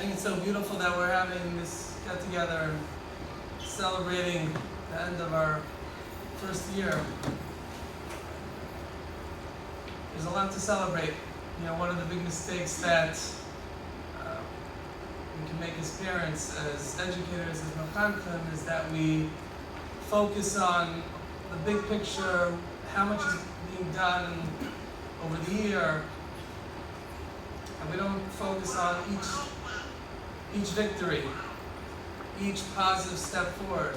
think it's so beautiful that we're having this get-together, celebrating the end of our first year. There's a lot to celebrate. You know, one of the big mistakes that we can make as parents, as educators, as mechanchim, is that we focus on the big picture, how much is being done over the year, and we don't focus on each victory, each positive step forward.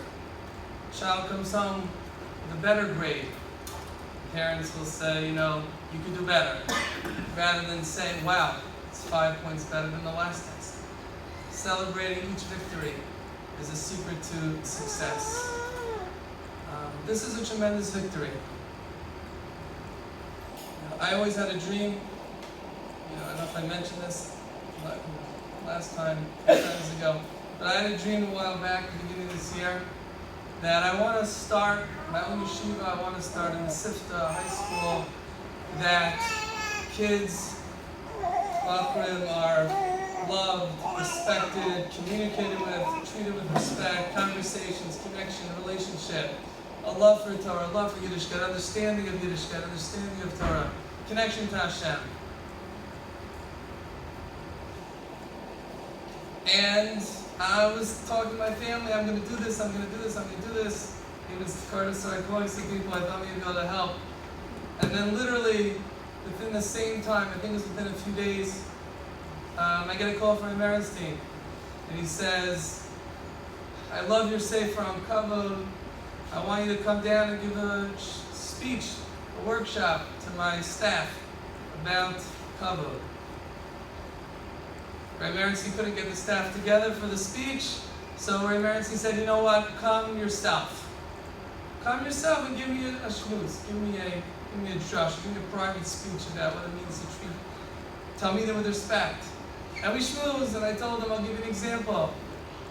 Child comes home with a better grade. Parents will say, you know, you could do better, rather than saying, wow, it's 5 points better than the last test. Celebrating each victory is a secret to success. This is a tremendous victory. I always had a dream, I don't know if I mentioned this last time, a few times ago, but I had a dream a while back, at the beginning of this year, that I want to start my own yeshiva. I want to start in Mesivta high school, that kids are loved, respected, communicated with, treated with respect, conversations, connection, relationship, a love for Torah, a love for Yiddishkeit, understanding of Yiddishkeit, understanding of Torah, connection to Hashem. And I was talking to my family, I'm going to do this, I'm going to do this, I'm going to do this. Even started calling some people I thought maybe able to help. And then literally, within the same time, I think it was within a few days, I get a call from Cedarhurst, and he says, I love your Sefer on Kavod. I want you to come down and give a speech, a workshop to my staff about Kavod. Rabbi Moshe couldn't get the staff together for the speech, so Rabbi Moshe said, you know what, come yourself. Come yourself and give me a shmooze, give me a drush, give me a private speech about what it means to treat Talmidim with respect. And we shmoozed, and I told him, I'll give you an example.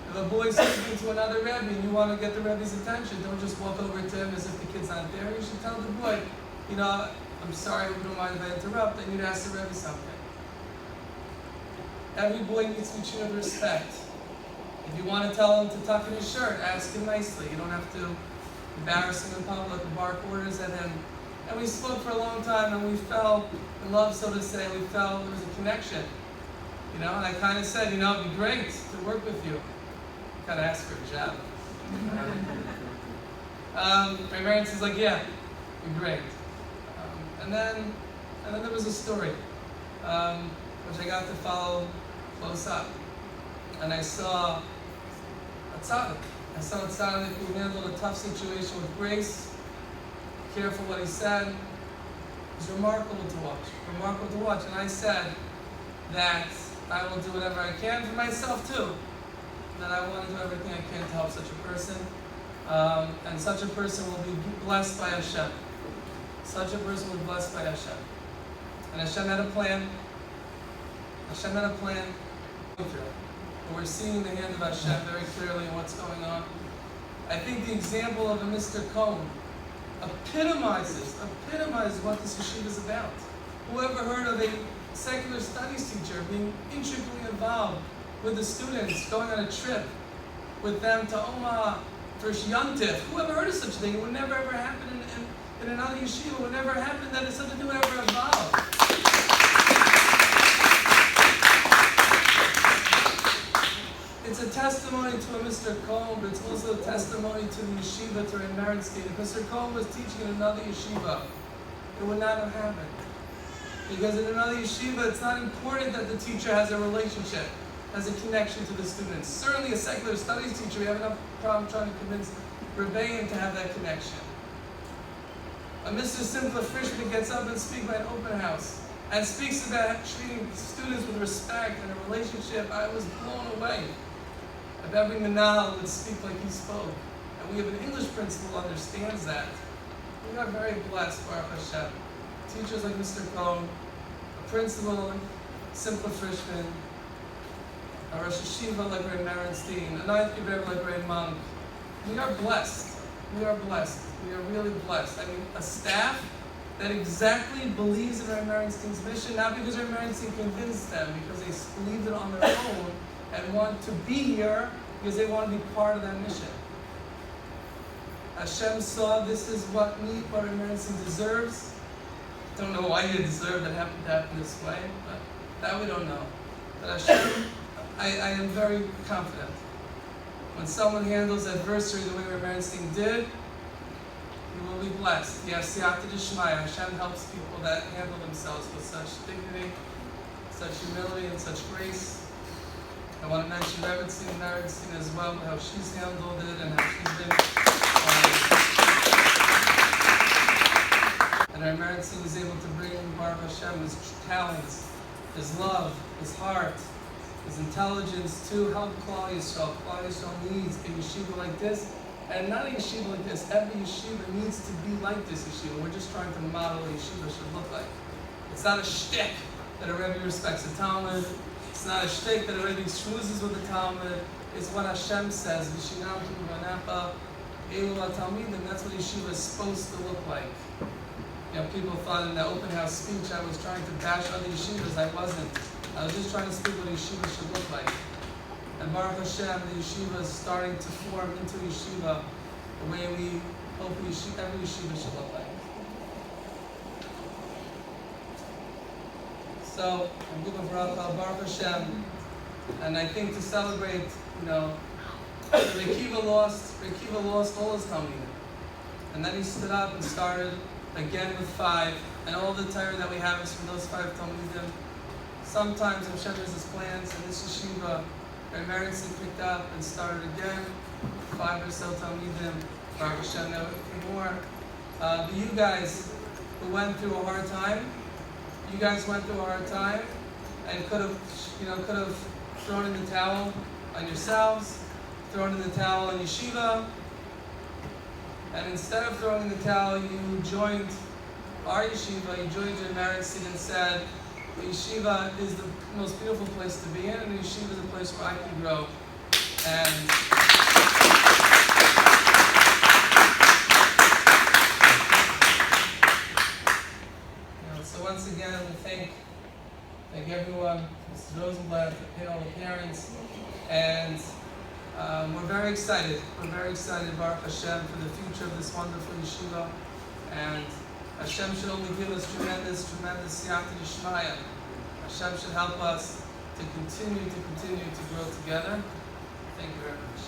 If a boy's speaking to another Rebbe and you want to get the Rebbe's attention, don't just walk over to him as if the kid's not there. You should tell the boy, you know, I'm sorry, we don't mind if I interrupt, I need to ask the Rebbe something. Every boy needs to be treated with respect. If you want to tell him to tuck in his shirt, ask him nicely. You don't have to embarrass him in public or bark orders at him. And we spoke for a long time, and we fell in love, so to say. We felt there was a connection. And I kind of said, it'd be great to work with you. Kind of asked for a job. My parents is like, yeah, it'd be great. And then there was a story, which I got to follow close up. And I saw a tzaddik. I saw a tzaddik who handled a tough situation with grace, careful what he said. It was remarkable to watch. And I said that I will do whatever I can for myself too. That I want to do everything I can to help such a person. And such a person will be blessed by Hashem. Such a person will be blessed by Hashem. And Hashem had a plan. But we're seeing the hand of Hashem very clearly in what's going on. I think the example of a Mr. Cohn epitomizes what this yeshiva is about. Whoever heard of a secular studies teacher being intricately involved with the students, going on a trip with them to Omaha for Yontif? Whoever heard of such a thing? It would never ever happen in another yeshiva. It would never happen that it's something would ever evolve. It's a testimony to a Mr. Cohn, but it's also a testimony to the yeshiva, to Rabbi Moshe. If Mr. Cohn was teaching in another yeshiva, it would not have happened. Because in another yeshiva, it's not important that the teacher has a relationship, has a connection to the students. Certainly a secular studies teacher, we have enough problem trying to convince Rebbeim to have that connection. A Mr. Simcha Frischman gets up and speaks by an open house and speaks about treating students with respect and a relationship. I was blown away. If every manal would speak like he spoke. And we have an English principal who understands that. We are very blessed, Baruch Hashem. Teachers like Mr. Cohn, a principal like Simcha Frischman, a Rosh Hashiva like Rabbi Merenstein, a ninth grade Rebbe like Rabbi Monk. We are blessed. We are really blessed. I mean, a staff that exactly believes in Rabbi Merenstein's mission, not because Rabbi Merenstein convinced them, because they believed it on their own, and want to be here because they want to be part of that mission. Hashem saw this is what Rabbi Moshe deserves. Don't know why you deserve it happened to happen this way, but that we don't know. But Hashem, I am very confident. When someone handles adversity the way Rabbi Moshe did, you will be blessed. Yes, Siyata D'Shmaya. Hashem helps people that handle themselves with such dignity, such humility, and such grace. I want to mention Rebbe Tzin as well, how she's handled it and how she's been. And our Merit Singh is able to bring in Baruch Hashem his talents, his love, his heart, his intelligence to help Klal Yisrael. Klal Yisrael needs a yeshiva like this, and not a yeshiva like this. Every yeshiva needs to be like this yeshiva. We're just trying to model what a yeshiva should look like. It's not a shtick that a Rebbe respects the Talmud. It's not a shtick that a Rebbe schmoozes with the Talmud. It's what Hashem says. V'shinam v'napa elu talmidim. That's what yeshiva is supposed to look like. You know, people thought in the open house speech I was trying to bash other yeshivas. I wasn't. I was just trying to speak what a yeshiva should look like. And Baruch Hashem, the yeshiva is starting to form into yeshiva the way we hope every yeshiva should look like. So, I'm giving Baruch Hashem, and I think to celebrate, Rabbi Kiva lost all his Talmudim. And then he stood up and started again with 5, and all the Torah that we have is from those 5 Talmudim. Sometimes Hashem has his plans, and this yeshiva, Rabbi Moshe picked up and started again, 5 or so Talmudim. Baruch Hashem, now a few more. But you guys who went through a hard time, and could have thrown in the towel on yourselves, thrown in the towel on yeshiva, and instead of throwing in the towel, you joined our yeshiva, you joined your marriage seat and said, the yeshiva is the most beautiful place to be in, and the yeshiva is a place where I can grow. And so once again, we thank everyone, Mrs. Rosenblatt, all the parents, and we're very excited. Baruch Hashem, for the future of this wonderful yeshiva, and Hashem should only give us tremendous siyata d'shmaya. Hashem should help us to continue to grow together. Thank you very much.